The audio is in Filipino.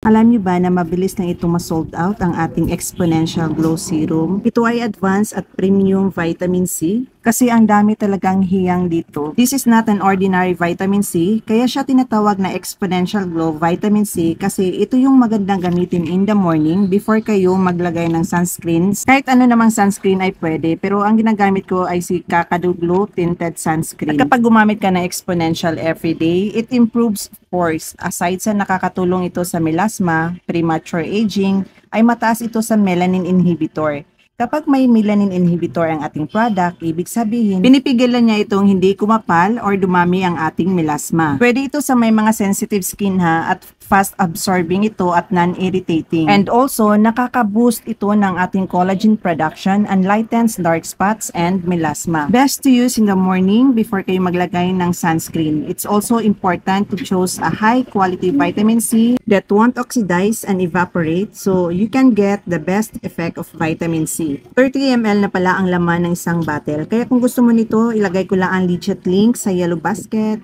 Alam niyo ba na mabilis na itong ma-sold out ang ating Exponential Glow Serum? Ito ay advanced at premium vitamin C kasi ang dami talagang hiyang dito. This is not an ordinary vitamin C, kaya siya tinatawag na Exponential Glow Vitamin C kasi ito yung magandang gamitin in the morning before kayo maglagay ng sunscreens. Kahit ano namang sunscreen ay pwede, pero ang ginagamit ko ay si Kakadu Glow Tinted Sunscreen. At kapag gumamit ka ng Exponential everyday, it improves pores. Aside sa nakakatulong ito sa melasma, premature aging, ay mataas ito sa melanin inhibitor. Kapag may melanin inhibitor ang ating product, ibig sabihin, pinipigilan niya itong hindi kumapal or dumami ang ating melasma. Pwede ito sa may mga sensitive skin ha, at fast absorbing ito at non-irritating. And also, nakaka-boost ito ng ating collagen production and lightens dark spots and melasma. Best to use in the morning before kayo maglagay ng sunscreen. It's also important to choose a high-quality vitamin C that won't oxidize and evaporate so you can get the best effect of vitamin C. 30 ml na pala ang laman ng isang bottle. Kaya kung gusto mo nito, ilagay ko lang ang legit link sa yellow basket.